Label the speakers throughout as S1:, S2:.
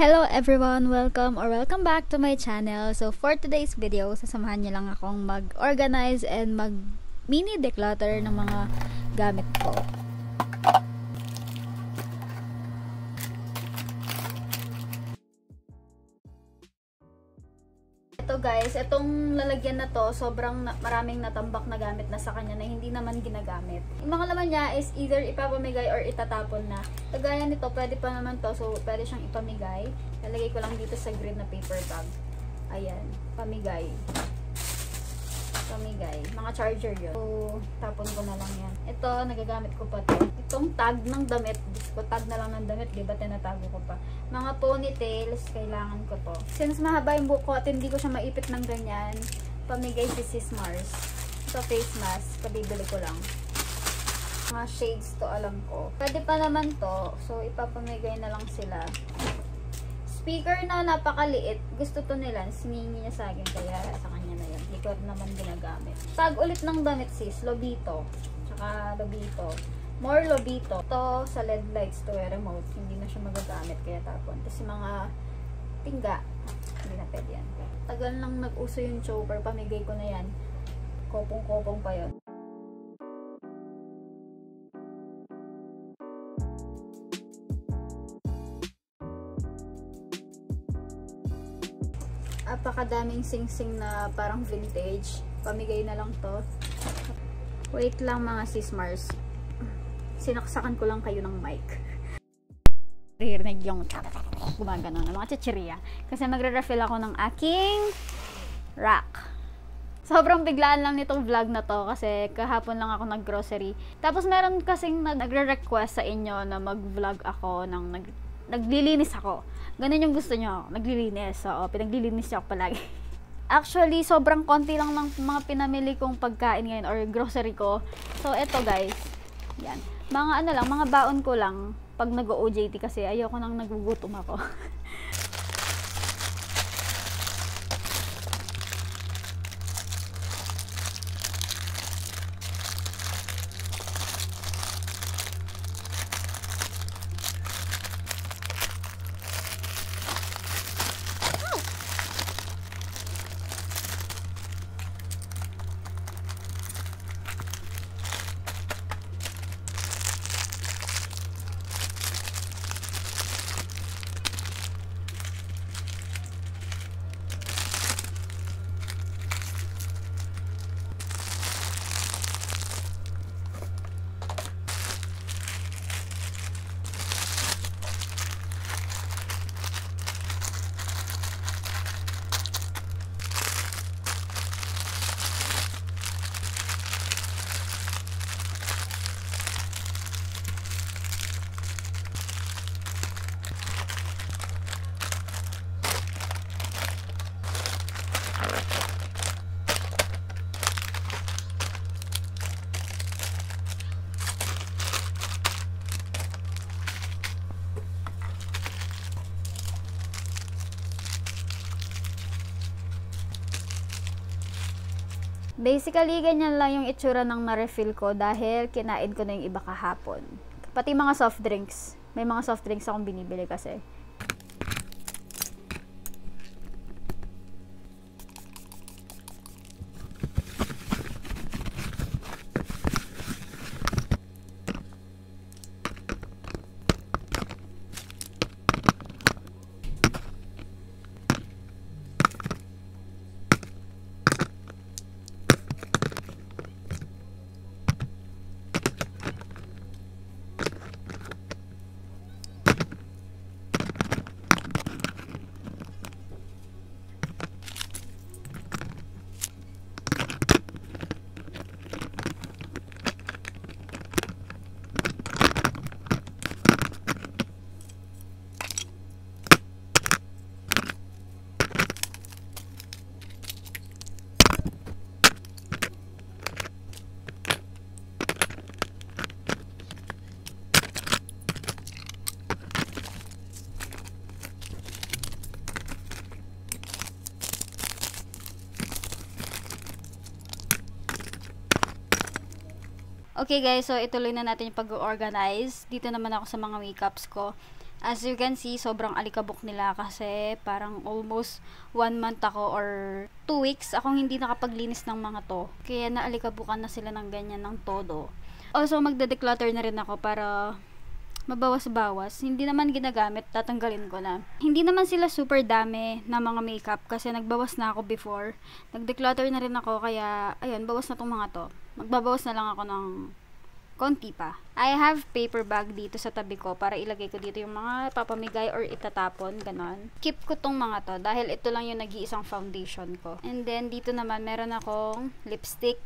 S1: Hello everyone! Welcome back to my channel. So for today's video, sasamahan niyo lang akong mag-organize and mag-mini declutter ng mga gamit ko. Ito guys, itong lalagyan na to, sobrang maraming natambak na gamit na sa kanya na hindi naman ginagamit. Yung mga laman niya is either ipapamigay or itatapon na. Kagaya nito, pwede pa naman to, so pwede siyang ipamigay. Lalagay ko lang dito sa green na paper bag. Ayan, pamigay. Pamigay. Mga charger yun. So, tapon ko na lang yan. Ito, nagagamit ko pa to. Itong tag ng damit. Gusto ko tag na lang ng damit, diba tinatago ko pa. Mga ponytails, kailangan ko to. Since mahaba yung buhok ko at hindi ko siya maipit ng ganyan, pamigay si Sis Mars. Ito face mask, pabibili ko lang. Mga shades to, alam ko. Pwede pa naman to, so ipapamigay na lang sila. Speaker na napakaliit, gusto to nila, siningi niya sa akin, kaya sa kanya na yan. Hindi ko naman ginagamit. Tag ulit ng damit sis, Lobito. Tsaka Lobito. More Lobito. Ito sa LED lights to, remote. Hindi na siya magagamit, kaya tapon. Tapos yung mga tingga, hindi na pwede yan. Tagal nang nag-uso yung choker, pamigay ko na yan. Kopong-kopong pa yun. Apakadaming sing-sing na parang vintage. Pamigay na lang to. Wait lang mga Sis Mars. Sinaksakan ko lang kayo ng mic. Ririnig yung gumagano ng mga chichirya. Kasi magre-refill ako ng aking rack. Sobrang biglaan lang nitong vlog na to kasi kahapon lang ako nag-grocery. Tapos meron kasing nagre-request sa inyo na mag-vlog ako ng naglilinis ako. Ganun yung gusto nyo. Naglilinis. So, pinaglilinis niyo ako palagi. Actually, sobrang konti lang ng mga pinamili kong pagkain ngayon or grocery ko. So, eto guys. Yan. Mga ano lang, mga baon ko lang pag nag-OJT kasi ayoko nang nagugutom ako. Basically, ganyan lang yung itsura ng na-refill ko dahil kinain ko na yung iba kahapon. Pati mga soft drinks. May mga soft drinks akong binibili kasi. Okay guys, so ituloy na natin yung pag-organize. Dito naman ako sa mga makeups ko. As you can see, sobrang alikabok nila kasi parang almost 1 month ako or 2 weeks akong hindi nakapaglinis ng mga to. Kaya naalikabukan na sila ng ganyan ng todo. Also, magde-declutter na rin ako para mabawas-bawas. Hindi naman ginagamit, tatanggalin ko na. Hindi naman sila super dami na mga makeup kasi nagbawas na ako before. Nag-declutter na rin ako kaya, ayun, bawas na tong mga to. Magbabawas na lang ako ng konti pa. I have paper bag dito sa tabi ko para ilagay ko dito yung mga papamigay or itatapon, ganon. Keep ko tong mga to dahil ito lang yung nag-iisang foundation ko. And then, dito naman meron akong lipstick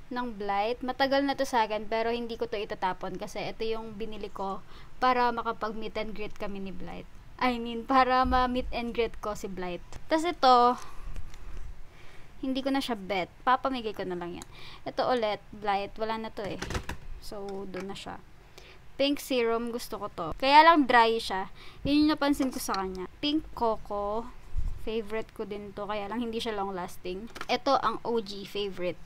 S1: ng Blight. Matagal na to sa akin pero hindi ko to itatapon kasi ito yung binili ko para makapag meet and greet kami ni Blight. I mean, para ma-meet and greet ko si Blight. Tapos ito, hindi ko na siya bet. Papamigay ko na lang yan. Ito ulit, Blight. Wala na to eh. So, doon na siya. Pink serum, gusto ko to. Kaya lang dry siya. Yun yung napansin ko sa kanya. Pink Coco, favorite ko din to. Kaya lang hindi siya long lasting. Ito ang OG favorite.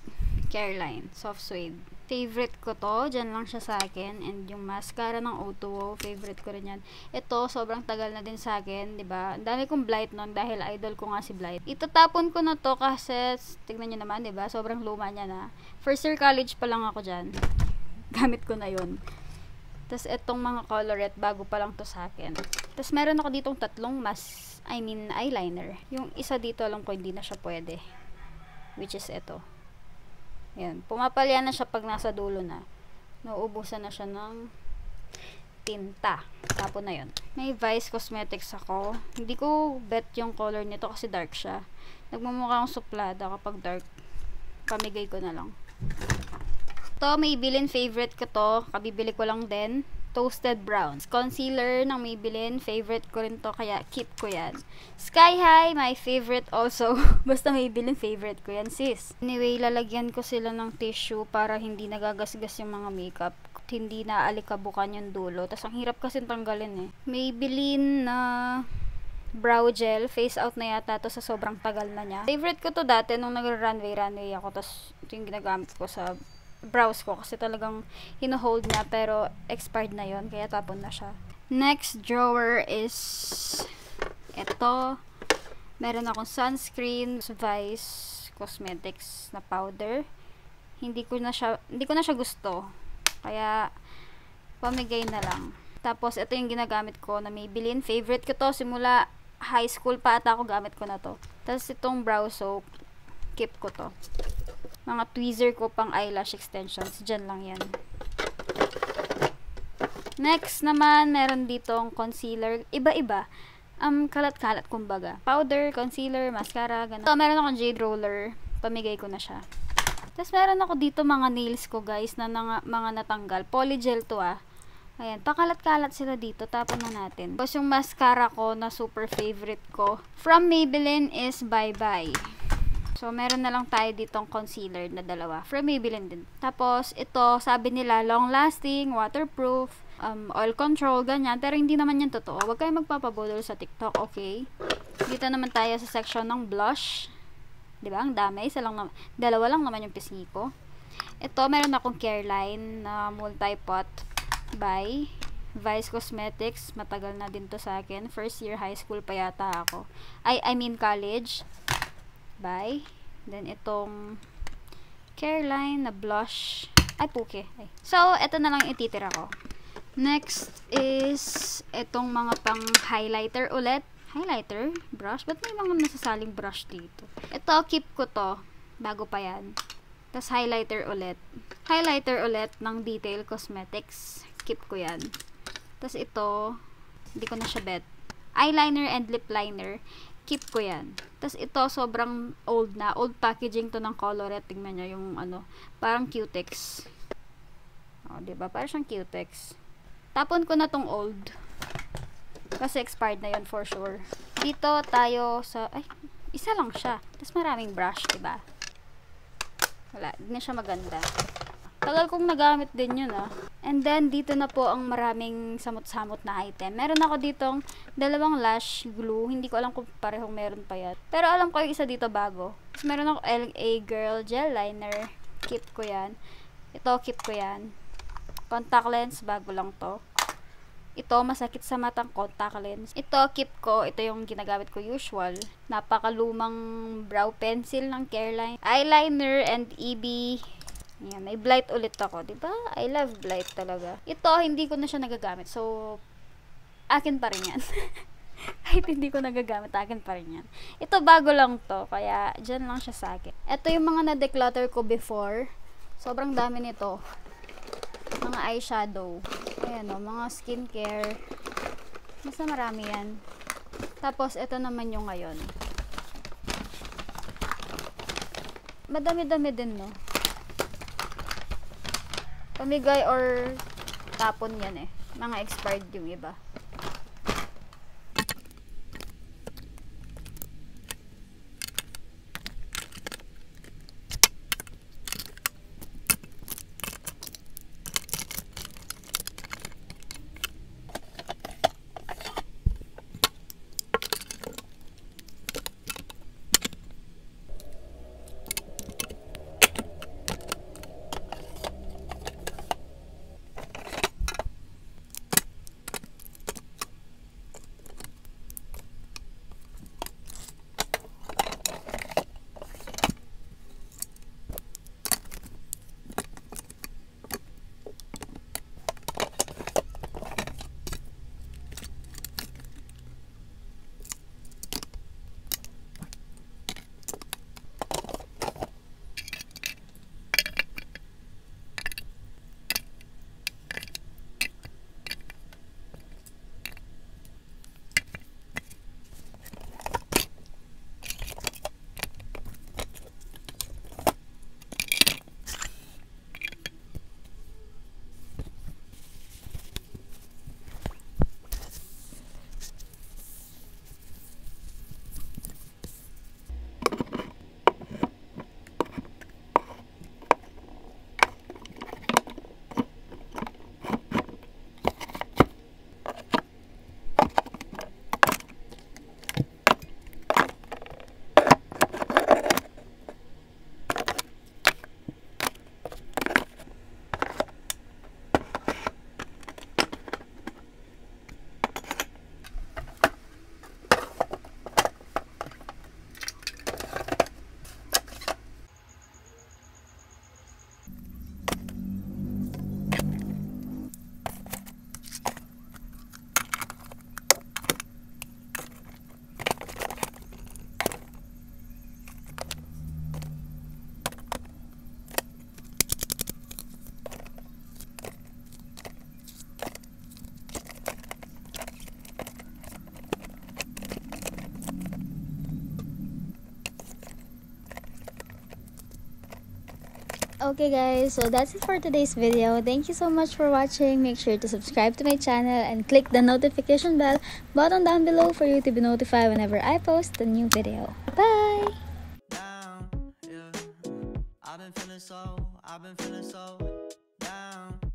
S1: Careline, soft suede. Favorite ko to. Diyan lang siya sa akin. And yung mascara ng O2O, favorite ko rin yan. Ito, sobrang tagal na din sa akin. Diba? Ang dami kong Blight nun dahil idol ko nga si Blight. Itatapon ko na to kasi, tignan nyo naman, diba? Sobrang luma niya na. First year college pa lang ako dyan. Gamit ko na yun. Tapos, itong mga colorette, bago pa lang to sa akin. Tapos, meron ako ditong tatlong eyeliner. Yung isa dito, alam ko, hindi na siya pwede. Which is ito. Yan. Pumapalya na siya pag nasa dulo na. Nauubusan na siya ng tinta. Tapon na yun. May Vice Cosmetics ako. Hindi ko bet yung color nito kasi dark siya. Nagmumukha akong suplada kapag dark. Pamigay ko na lang. To, Maybelline favorite ko to. Kabibili ko lang din. Toasted Browns. Concealer ng Maybelline. Favorite ko rin to. Kaya keep ko yan. Sky High. My favorite also. Basta Maybelline favorite ko yan, sis. Anyway, lalagyan ko sila ng tissue para hindi nagagasgas yung mga makeup. Hindi na alikabukan yung dulo. Tapos ang hirap kasi tanggalin eh. Maybelline na brow gel. Face out na yata to sa sobrang tagal na niya. Favorite ko to dati nung nag-runway ako. Tapos ito yung ginagamit ko sa brows ko kasi talagang hino-hold niya pero expired na yon kaya tapon na siya. Next drawer is ito. Meron akong sunscreen, Vice Cosmetics na powder. Hindi ko na siya gusto. Kaya pamigay na lang. Tapos ito yung ginagamit ko na Maybelline. Favorite ko to simula high school pa ata ako gamit ko na to. Tapos itong brow soap, keep ko to. Mga tweezer ko pang eyelash extensions. Diyan lang yan. Next naman, meron ditong concealer. Iba-iba. Kalat-kalat kumbaga. Powder, concealer, mascara, gano'n. So, meron akong jade roller. Pamigay ko na siya. Tapos, meron ako dito mga nails ko, guys, na mga natanggal. Polygel to, ah. Ayan. Pakalat-kalat sila dito. Tapon na natin. Tapos, yung mascara ko na super favorite ko from Maybelline is Bye Bye. So, meron na lang tayo ditong concealer na dalawa. From Maybelline din. Tapos, ito, sabi nila, long-lasting, waterproof, oil control, ganyan. Pero, hindi naman yan totoo. Huwag kayo magpapabudol sa TikTok, okay? Dito naman tayo sa section ng blush. Diba? Ang dami. Dalawa lang naman yung pisngi ko. Ito, meron akong Careline na multi-pot by Vice Cosmetics. Matagal na din to sa akin. First year high school pa yata ako. I mean college. By. Then, itong Careline na blush. Ay, puke. Ay. So, ito na lang ititira ko. Next is itong mga pang highlighter ulit. Highlighter? Brush? Ba't may mga nasasaling brush dito? Ito, keep ko to. Bago pa yan. Tapos, highlighter ulit. Highlighter ulit ng Detail Cosmetics. Keep ko yan. Tapos, ito, hindi ko na siya bet. Eyeliner and lip liner. Keep ko yan. Tapos ito, sobrang old na. Old packaging to ng Colorette. Tingnan nyo yung parang Cutex. O, diba? Parang siyang Cutex. Tapon ko na tong old. Kasi expired na yun for sure. Dito tayo sa, isa lang siya. Tapos maraming brush, diba? Wala. Hindi na siya maganda. Tagal kong nagamit din yun, ah. And then, dito na po ang maraming samot-samot na item. Meron ako ditong dalawang lash glue. Hindi ko alam kung parehong meron pa yan. Pero alam ko yung isa dito bago. Tapos meron ako LA Girl Gel Liner. Keep ko yan. Ito, keep ko yan. Contact lens, bago lang to. Ito, masakit sa matang contact lens. Ito, keep ko. Ito yung ginagamit ko usual. Napakalumang brow pencil ng Careline. Eyeliner and EB. Ayan, may Blight ulit ako. Diba? I love Blight talaga. Ito, hindi ko na siya nagagamit. So, akin pa rin yan. Kahit hindi ko nagagamit, akin pa rin yan. Ito, bago lang to. Kaya, dyan lang siya sa akin. Ito yung mga na-declutter ko before. Sobrang dami nito. Mga eyeshadow. Ayan o, mga skincare. Basta marami yan. Tapos, ito naman yung ngayon. Madami-dami din, no? Pamigay or tapon yan eh. Mga expired yung iba. Okay guys, so that's it for today's video. Thank you so much for watching. Make sure to subscribe to my channel and click the notification bell button down below for you to be notified whenever I post a new video. Bye! I've been feeling so down.